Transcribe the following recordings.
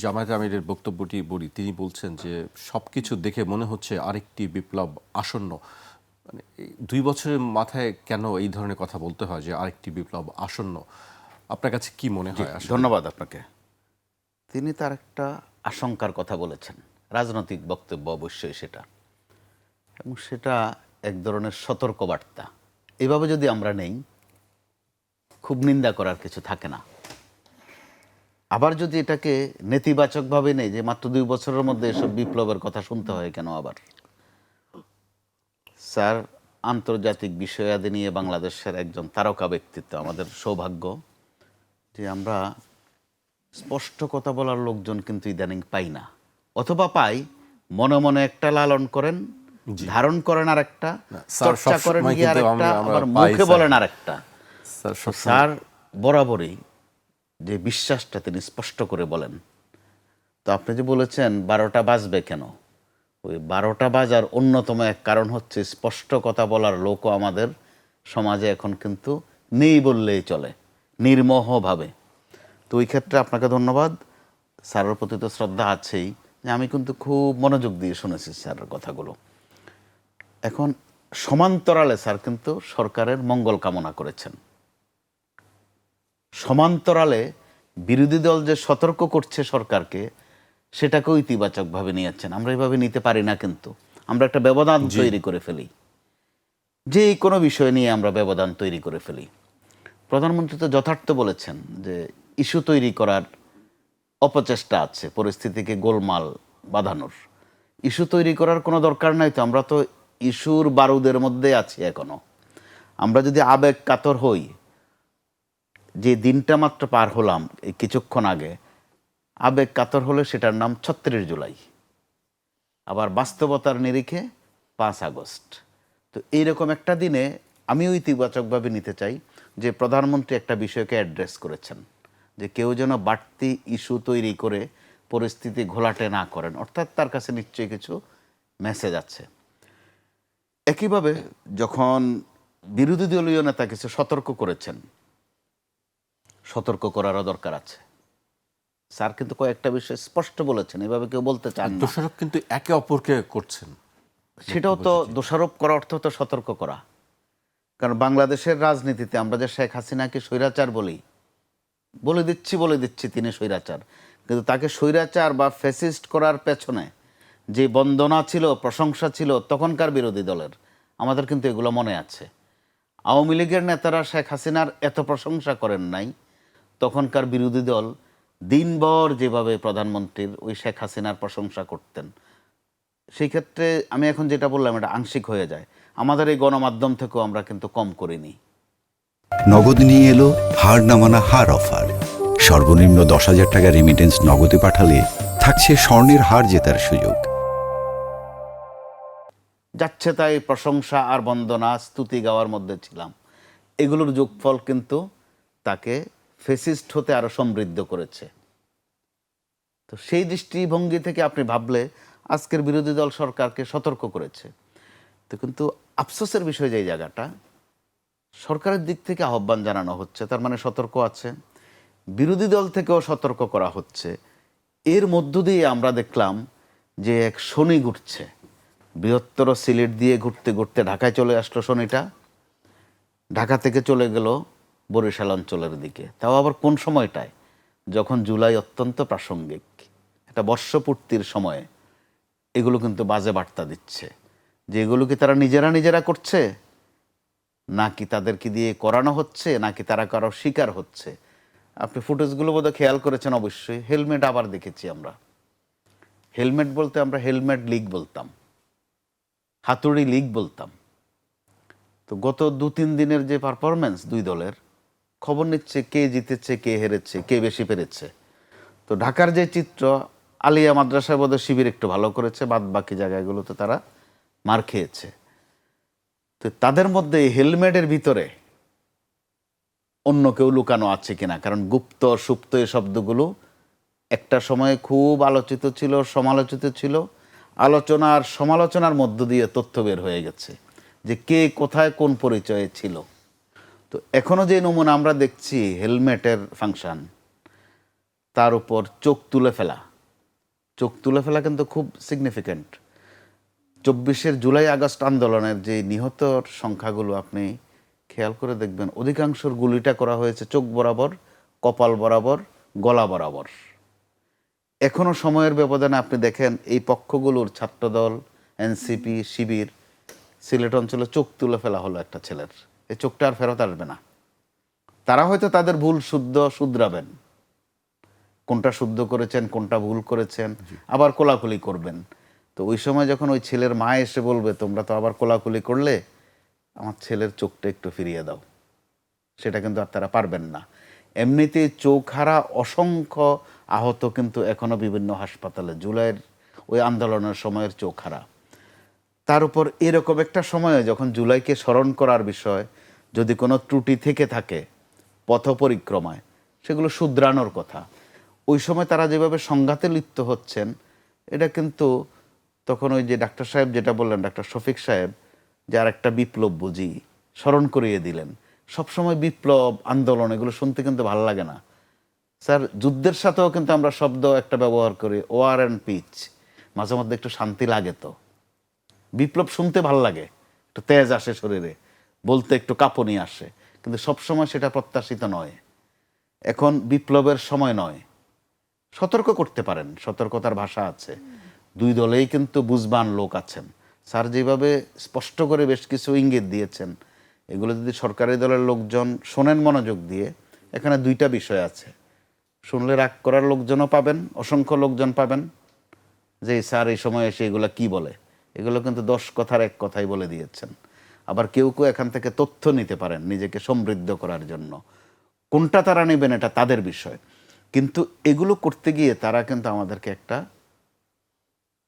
জামায়াতে আমিরের বক্তব্যটি বলি, তিনি বলছেন যে সবকিছু দেখে মনে হচ্ছে আরেকটি বিপ্লব আসন্ন। মানে 2 বছরের মাথায় কেন এই ধরনের কথা বলতে হয় যে আরেকটি বিপ্লব আসন্ন? আপনার কাছে কি মনে জি, হয় আসলে? ধন্যবাদ আপনাকে। তিনি তার একটা আশঙ্কার কথা বলেছেন, রাজনৈতিক বক্তব্য অবশ্যই সেটা, এবং সেটা এক ধরনের সতর্কবার্তা। এভাবে যদি আমরা নেই, খুব নিন্দা করার কিছু থাকে না। আবার যদি এটাকে নেতিবাচকভাবে নেই যে মাত্র 2 বছরের মধ্যে এসব বিপ্লবের কথা শুনতে হয় কেন আবার, স্যার আন্তর্জাতিক বিষয়াদি নিয়ে বাংলাদেশের একজন তারকা ব্যক্তিত্ব, আমাদের সৌভাগ্য যে আমরা স্পষ্ট কথা বলার লোকজন কিন্তু ইদানিং পাই না, অথবা পাই মনে মনে একটা লালন করেন, জি ধারণ করেন আর একটা, না, স্যার চর্চা করেন সবসময় গিয়ে আর কিন্তু একটা, আমরা আবার পাই মুখে স্যার। বলেন আর একটা। স্যার তো সবসময় স্যার বরাবরই যে বিশ্বাসটা তিনি স্পষ্ট করে বলেন। তো আপনি যে বলেছেন 12টা বাজবে কেন, ওই 12টা বাজার অন্যতম এক কারণ হচ্ছে স্পষ্ট কথা বলার লোকও আমাদের সমাজে এখন কিন্তু নেই বললেই চলে, নির্মোহভাবে। তো ওই ক্ষেত্রে আপনাকে ধন্যবাদ। স্যারের প্রতি তো শ্রদ্ধা আছেই, যে আমি কিন্তু খুব মনোযোগ দিয়ে শুনেছি স্যারের কথাগুলো। এখন সমান্তরালে স্যার কিন্তু সরকারের মঙ্গল কামনা করেছেন। সমান্তরালে বিরোধী দল যে সতর্ক করছে সরকারকে, সেটাকেও ইতিবাচকভাবে নিয়েছেন। আমরা এইভাবে নিতে পারি না, কিন্তু আমরা একটা ব্যবধান জি তৈরি করে ফেলি, যে কোনো বিষয় নিয়ে আমরা ব্যবধান তৈরি করে ফেলি। প্রধানমন্ত্রী তো যথার্থ বলেছেন যে ইস্যু তৈরি করার অপচেষ্টা আছে, পরিস্থিতিকে গোলমাল বাঁধানোর। ইস্যু তৈরি করার কোনো দরকার নাই, তো আমরা তো ইস্যুর বারুদের মধ্যে আছি এখনো। আমরা যদি আবেগ কাতর হই, যে দিনটা মাত্র পার হলাম এই কিছুক্ষণ আগে, আবেগ কাতর হলে সেটার নাম 36 জুলাই, আবার বাস্তবতার নিরিখে 5 আগস্ট। তো এইরকম একটা দিনে আমিও ইতিবাচকভাবে নিতে চাই যে প্রধানমন্ত্রী একটা বিষয়কে অ্যাড্রেস করেছেন, যে কেউ যেন বাড়তি ইস্যু তৈরি করে পরিস্থিতি ঘোলাটে না করেন, অর্থাৎ তার কাছে নিশ্চয়ই কিছু মেসেজ আছে। একইভাবে যখন বিরোধী দলীয় নেতা কিছু সতর্ক করেছেন, সতর্ক করারও দরকার আছে। স্যার কিন্তু কয়েকটা বিষয় স্পষ্ট বলেছেন, এভাবে কেউ বলতে চান না। দোষারোপ কিন্তু একে অপরকে করছেন। সেটাও তো দোষারোপ করা অর্থ তো সতর্ক করা। কারণ বাংলাদেশের রাজনীতিতে আমরা যে শেখ হাসিনাকে স্বৈরাচার বলি, বলে দিচ্ছি তিনি স্বৈরাচার, কিন্তু তাকে স্বৈরাচার বা ফ্যাসিস্ট করার পেছনে যে বন্দনা ছিল, প্রশংসা ছিল তখনকার বিরোধী দলের, আমাদের কিন্তু এগুলো মনে আছে। আওয়ামী লীগের নেতারা শেখ হাসিনার এত প্রশংসা করেন নাই, তখনকার বিরোধী দল দিনভর যেভাবে প্রধানমন্ত্রীর ওই শেখ হাসিনার প্রশংসা করতেন। সেই ক্ষেত্রে আমি এখন যেটা বললাম এটা আংশিক হয়ে যায়। আমাদের এই গণমাধ্যম থেকেও আমরা কিন্তু কম করিনি। নগদ নিয়ে এলো হার না মানা হার অফার। সর্বনিম্ন 10,000 টাকা রেমিটেন্স নগদে পাঠালে থাকছে স্বর্ণের হার জেতার সুযোগ। যাচ্ছে তাই প্রশংসা আর বন্দনা স্তুতি গাওয়ার মধ্যে ছিলাম, এগুলোর যোগফল কিন্তু তাকে ফেসিস্ট হতে আরো সমৃদ্ধ করেছে। তো সেই দৃষ্টিভঙ্গি থেকে আপনি ভাবলে আজকের বিরোধী দল সরকারকে সতর্ক করেছে। তো কিন্তু আফসোসের বিষয় যে এই জায়গাটা, সরকারের দিক থেকে আহ্বান জানানো হচ্ছে, তার মানে সতর্ক আছে, বিরোধী দল থেকেও সতর্ক করা হচ্ছে। এর মধ্য দিয়ে আমরা দেখলাম যে এক শনি ঘুরছে, বৃহত্তর সিলেট দিয়ে ঘুরতে ঘুরতে ঢাকায় চলে আসলো শনিটা, ঢাকা থেকে চলে গেল বরিশাল অঞ্চলের দিকে। তাও আবার কোন সময়টায়, যখন জুলাই অত্যন্ত প্রাসঙ্গিক, একটা বর্ষপূর্তির সময়ে এগুলো কিন্তু বাজে বার্তা দিচ্ছে, যে এগুলো কি তারা নিজেরা করছে, নাকি তাদেরকে দিয়ে করানো হচ্ছে, নাকি তারা কারো শিকার হচ্ছে। আপনি ফুটেজগুলো বোধহয় খেয়াল করেছেন অবশ্যই। হেলমেট আবার দেখেছি আমরা, হেলমেট বলতে আমরা হেলমেট লিগ বলতাম, হাতুড়ি লিগ বলতাম। তো গত 2-3 দিনের যে পারফরমেন্স দুই দলের, খবর নিচ্ছে কে জিতেছে, কে হেরেছে, কে বেশি পেরেছে। তো ঢাকার যে চিত্র, আলিয়া মাদ্রাসায় বোধহয় শিবির একটু ভালো করেছে, বাদ বাকি জায়গাগুলোতে তারা মার খেয়েছে। তো তাদের মধ্যে হেলমেটের ভিতরে অন্য কেউ লুকানো আছে কিনা, কারণ গুপ্ত সুপ্ত এই শব্দগুলো একটা সময়ে খুব আলোচিত ছিল, সমালোচিত ছিল। আলোচনা আর সমালোচনার মধ্য দিয়ে তথ্য বের হয়ে গেছে যে কে কোথায় কোন পরিচয়ে ছিল। তো এখনো যে নমুনা আমরা দেখছি হেলমেটের ফাংশন, তার উপর চোখ তুলে ফেলা। চোখ তুলে ফেলা কিন্তু খুব সিগনিফিক্যান্ট। 24 জুলাই আগস্ট আন্দোলনের যে নিহতর সংখ্যাগুলো আপনি খেয়াল করে দেখবেন, অধিকাংশর গুলিটা করা হয়েছে চোখ বরাবর, কপাল বরাবর, গলা বরাবর। এখনো সময়ের ব্যবধানে আপনি দেখেন এই পক্ষগুলোর ছাত্রদল, এনসিপি, শিবির, সিলেট অঞ্চলে চোখ তুলে ফেলা হলো একটা ছেলের। এই চোখটা আর ফেরত আসবে না। তারা হয়তো তাদের ভুল শুধরাবেন, কোনটা শুদ্ধ করেছেন, কোনটা ভুল করেছেন, আবার কোলাকুলি করবেন। তো ওই সময় যখন ওই ছেলের মা এসে বলবে তোমরা তো আবার কোলাকুলি করলে, আমার ছেলের চোখটা একটু ফিরিয়ে দাও, সেটা কিন্তু আর তারা পারবেন না। এমনিতেই চোখ হারা অসংখ্য আহত কিন্তু এখনো বিভিন্ন হাসপাতালে, জুলাইয়ের ওই আন্দোলনের সময়ের চোখ হারা। তার উপর এরকম একটা সময়ে যখন জুলাইকে স্মরণ করার বিষয় যদি কোনো ত্রুটি থেকে থাকে পথ পরিক্রমায়, সেগুলো শুধরানোর কথা। ওই সময় তারা যেভাবে সংঘাতে লিপ্ত হচ্ছেন, এটা কিন্তু তখন ওই যে ডাক্তার সাহেব যেটা বললেন, ডাক্তার শফিক সাহেব, যে আর একটা বিপ্লব বুঝি স্মরণ করিয়ে দিলেন। সবসময় বিপ্লব, আন্দোলন এগুলো শুনতে কিন্তু ভালো লাগে না স্যার। যুদ্ধের সাথেও কিন্তু আমরা শব্দ একটা ব্যবহার করি, ওয়ার অ্যান্ড পিচ। মাঝে মধ্যে একটু শান্তি লাগে। তো বিপ্লব শুনতে ভালো লাগে, একটু তেজ আসে শরীরে, বলতে একটু কাঁপুনি আসে, কিন্তু সবসময় সেটা প্রত্যাশিত নয়। এখন বিপ্লবের সময় নয়। সতর্ক করতে পারেন, সতর্কতার ভাষা আছে। দুই দলেই কিন্তু বুঝবান লোক আছেন। স্যার যেভাবে স্পষ্ট করে বেশ কিছু ইঙ্গিত দিয়েছেন, এগুলো যদি সরকারি দলের লোকজন শোনেন মনোযোগ দিয়ে, এখানে দুইটা বিষয় আছে। শুনলে রাগ করার লোকজনও পাবেন, অসংখ্য লোকজন পাবেন যে স্যার এই সময় এসে এগুলো কি বলে। এগুলো কিন্তু 10 কথার এক কথাই বলে দিয়েছেন। আবার কেউ কেউ এখান থেকে তথ্য নিতে পারেন নিজেকে সমৃদ্ধ করার জন্য। কোনটা তারা নেবেন এটা তাদের বিষয়। কিন্তু এগুলো করতে গিয়ে তারা কিন্তু আমাদেরকে একটা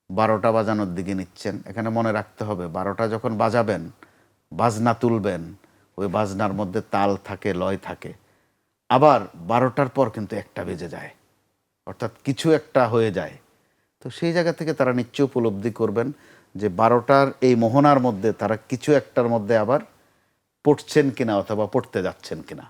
12টা বাজানোর দিকে নিচ্ছেন। এখানে মনে রাখতে হবে, 12টা যখন বাজাবেন, বাজনা তুলবেন, ওই বাজনার মধ্যে তাল থাকে, লয় থাকে। আবার 12টার পর কিন্তু একটা বেজে যায়, অর্থাৎ কিছু একটা হয়ে যায়। তো সেই জায়গা থেকে তারা নিশ্চয় উপলব্ধি করবেন যে 12টার এই মোহনার মধ্যে তারা কিছু একটার মধ্যে আবার পড়ছেন কিনা অথবা পড়তে যাচ্ছেন কিনা।